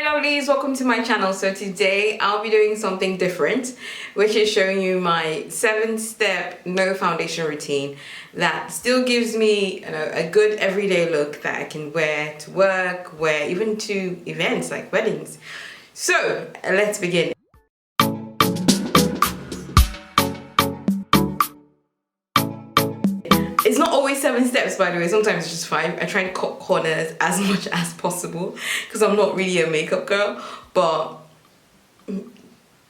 lovelies, welcome to my channel. So today I'll be doing something different, which is showing you my 7-step no foundation routine that still gives me a good everyday look that I can wear to work, wear even to events like weddings. So let's begin. It's not always 7 steps, by the way. Sometimes it's just 5. I try to cut corners as much as possible because I'm not really a makeup girl, but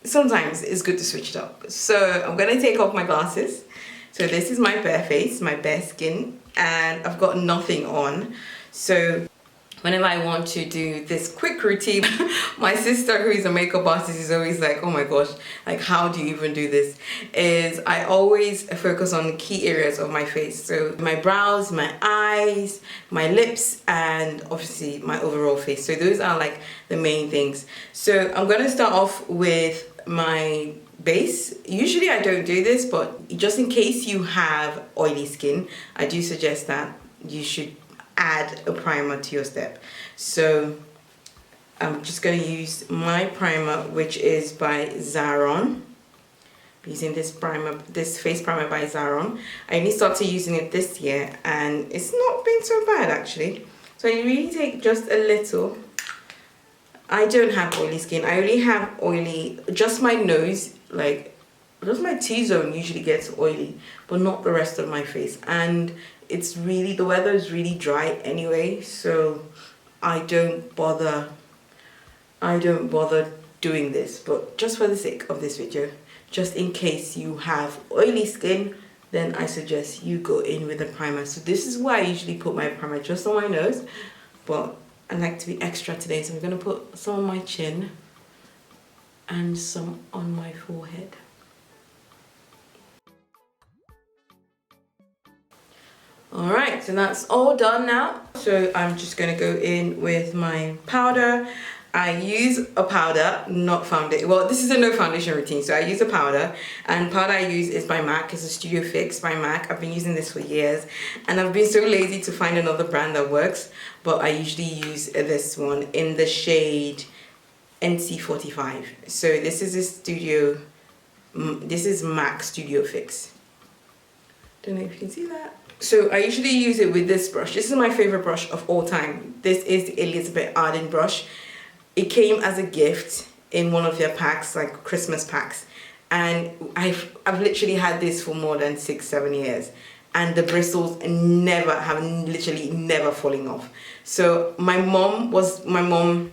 sometimes it's good to switch it up. So I'm gonna take off my glasses. So this is my bare face, my bare skin, and I've got nothing on. So whenever I want to do this quick routine, my sister, who is a makeup artist, is always like, oh my gosh, like how do you even do this? I always focus on key areas of my face. So my brows, my eyes, my lips, and obviously my overall face. So those are like the main things. So I'm gonna start off with my base. Usually I don't do this, but just in case you have oily skin, I do suggest that you should add a primer to your step. So I'm just going to use my primer, which is by Zaron. I'm using this primer, this face primer by Zaron. I only started using it this year and it's not been so bad actually. So you really take just a little. I don't have oily skin. I only have oily, just my nose, like just my T-zone usually gets oily, but not the rest of my face. And it's really, the weather is really dry anyway, so I don't bother doing this. But just for the sake of this video, just in case you have oily skin, then I suggest you go in with a primer. So this is why I usually put my primer just on my nose, but I like to be extra today, so I'm going to put some on my chin and some on my forehead. Alright, so that's all done now. So I'm just going to go in with my powder. I use a powder, not foundation. Well, this is a no foundation routine, so I use a powder. And powder I use is by MAC. It's a Studio Fix by MAC. I've been using this for years. And I've been so lazy to find another brand that works. But I usually use this one in the shade NC45. So this is a Studio, this is MAC Studio Fix. Don't know if you can see that. So I usually use it with this brush. This is my favorite brush of all time. This is the Elizabeth Arden brush. It came as a gift in one of their packs, like Christmas packs. And I've literally had this for more than 6-7 years. And the bristles literally never falling off. So my mom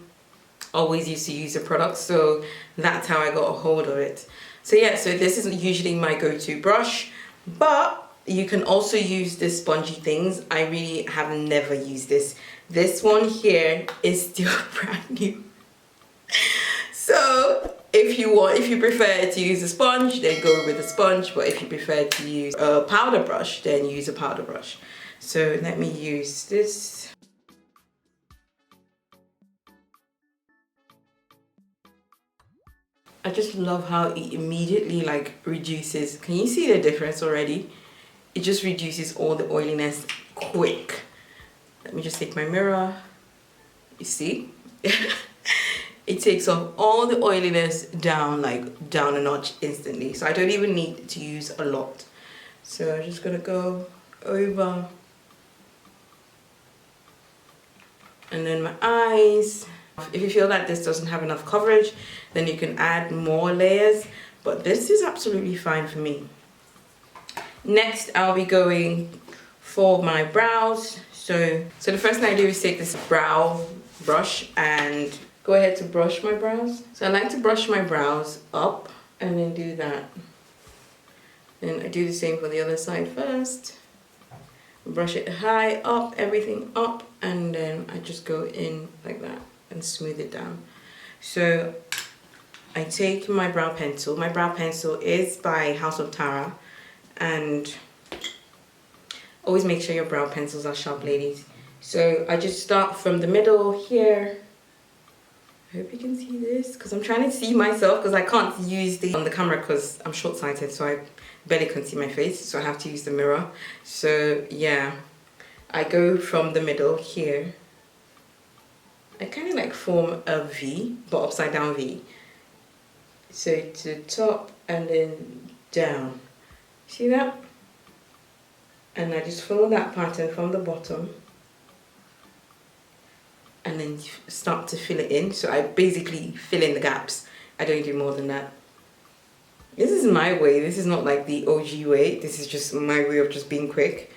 always used to use the product. So that's how I got a hold of it. So yeah, so this is usually my go-to brush. But you can also use the spongy things. I really have never used this. This one here is still brand new. So if you prefer to use a sponge, then go with a sponge. But if you prefer to use a powder brush, then use a powder brush. So let me use this. I just love how it immediately like reduces. Can you see the difference already? It just reduces all the oiliness quick. Let me just take my mirror. You see? It takes off all the oiliness down, like down a notch instantly. So I don't even need to use a lot. So I'm just gonna go over. And then my eyes. If you feel that this doesn't have enough coverage, then you can add more layers. But this is absolutely fine for me. Next, I'll be going for my brows. So the first thing I do is take this brow brush and go ahead to brush my brows. So I like to brush my brows up and then do that. Then I do the same for the other side first. Brush it high up, everything up, and then I just go in like that and smooth it down. So I take my brow pencil. My brow pencil is by House of Tara. And always make sure your brow pencils are sharp, ladies. So I just start from the middle here. I hope you can see this because I'm trying to see myself because I can't use the on the camera because I'm short-sighted, so I barely can see my face, so I have to use the mirror. So yeah, I go from the middle here I kind of like form a V, but upside down V. So to the top and then down. See that? And I just follow that pattern from the bottom. And then start to fill it in. So I basically fill in the gaps. I don't do more than that. This is my way. This is not like the OG way. This is just my way of just being quick.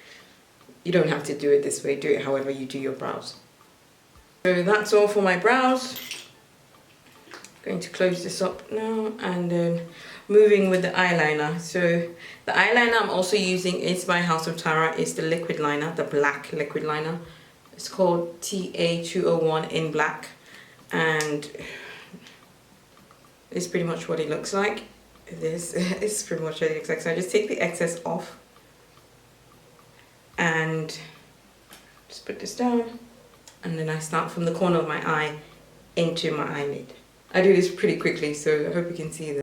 You don't have to do it this way. Do it however you do your brows. So that's all for my brows. Going to close this up now and then moving with the eyeliner. So the eyeliner I'm also using is by House of Tara. It's the liquid liner, the black liquid liner. It's called TA201 in black, and it's pretty much what it looks like. This is pretty much what it looks like. So I just take the excess off and just put this down, and then I start from the corner of my eye into my eyelid. I do this pretty quickly, so I hope you can see this.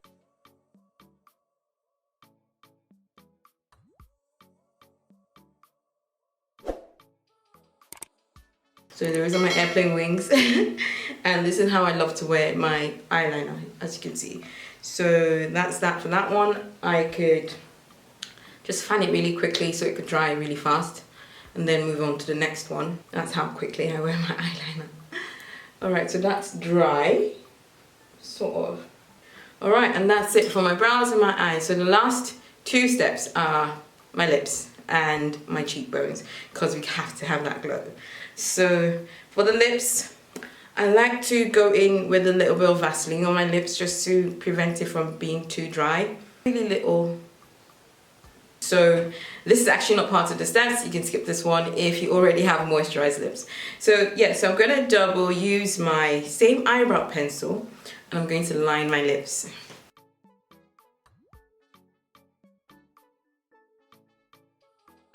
So those are my airplane wings and this is how I love to wear my eyeliner, as you can see. So that's that for that one. I could just fan it really quickly so it could dry really fast and then move on to the next one. That's how quickly I wear my eyeliner. Alright, so that's dry, sort of. Alright, and that's it for my brows and my eyes. So the last two steps are my lips and my cheekbones, because we have to have that glow. So for the lips, I like to go in with a little bit of Vaseline on my lips just to prevent it from being too dry. Really little. So this is actually not part of the steps. You can skip this one if you already have moisturized lips. So yeah, so I'm going to double use my same eyebrow pencil and I'm going to line my lips.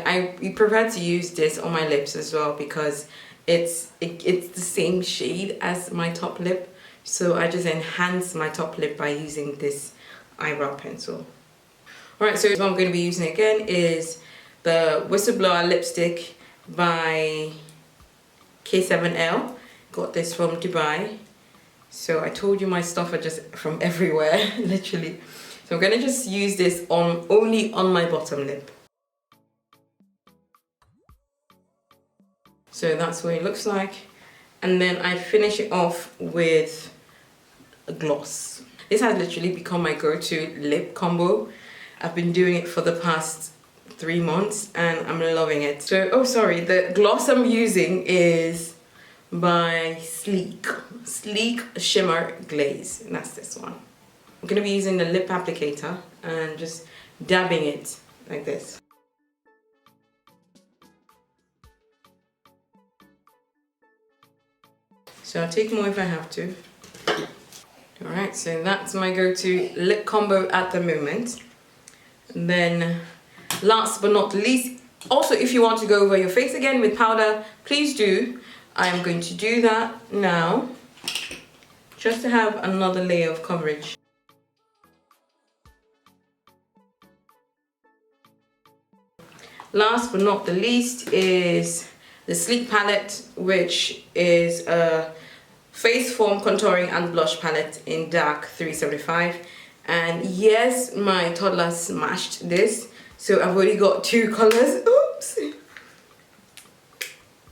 I prefer to use this on my lips as well because it's the same shade as my top lip, so I just enhance my top lip by using this eyebrow pencil. Alright, so what I'm going to be using again is the Whistleblower lipstick by K7L. Got this from Dubai. So I told you my stuff are just from everywhere, literally. So I'm going to just use this only on my bottom lip. So that's what it looks like. And then I finish it off with a gloss. This has literally become my go-to lip combo. I've been doing it for the past 3 months and I'm loving it. So, oh sorry, the gloss I'm using is by Sleek Shimmer Glaze. And that's this one. I'm going to be using the lip applicator and just dabbing it like this. So I'll take more if I have to. Alright, so that's my go-to lip combo at the moment. And then last but not least, also if you want to go over your face again with powder, please do. I am going to do that now, just to have another layer of coverage. Last but not the least is the Sleek palette, which is a face form contouring and blush palette in dark 375. And yes, my toddler smashed this, so I've already got 2 colors. Oops!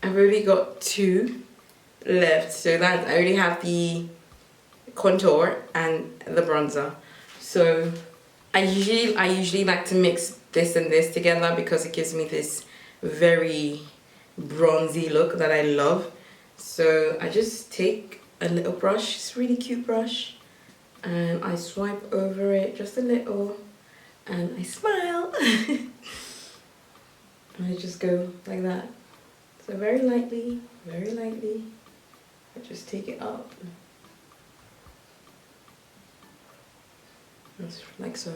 I've already got 2 left, so that I already have the contour and the bronzer. So I usually like to mix this and this together because it gives me this very bronzy look that I love. So I just take a little brush, it's a really cute brush, and I swipe over it just a little and I smile. And I just go like that. So very lightly, I just take it up. Just like so.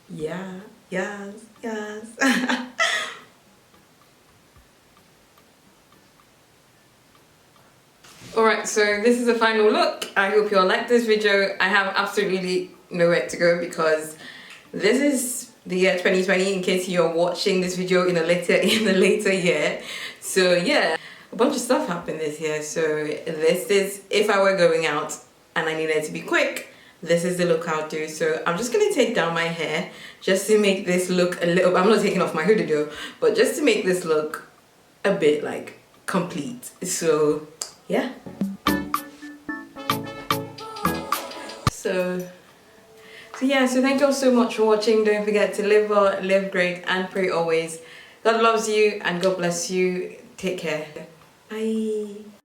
Yeah, yes, yes. Alright, so this is the final look. I hope you all like this video. I have absolutely nowhere to go because this is the year 2020 in case you're watching this video in a later year. So yeah, a bunch of stuff happened this year. So this is, if I were going out and I needed to be quick, this is the look I'll do. So I'm just going to take down my hair just to make this look a little, I'm not taking off my hoodie though, but just to make this look a bit like complete. So yeah. So yeah, so thank you all so much for watching. Don't forget to live well, live great, and pray always. God loves you and God bless you. Take care. Bye.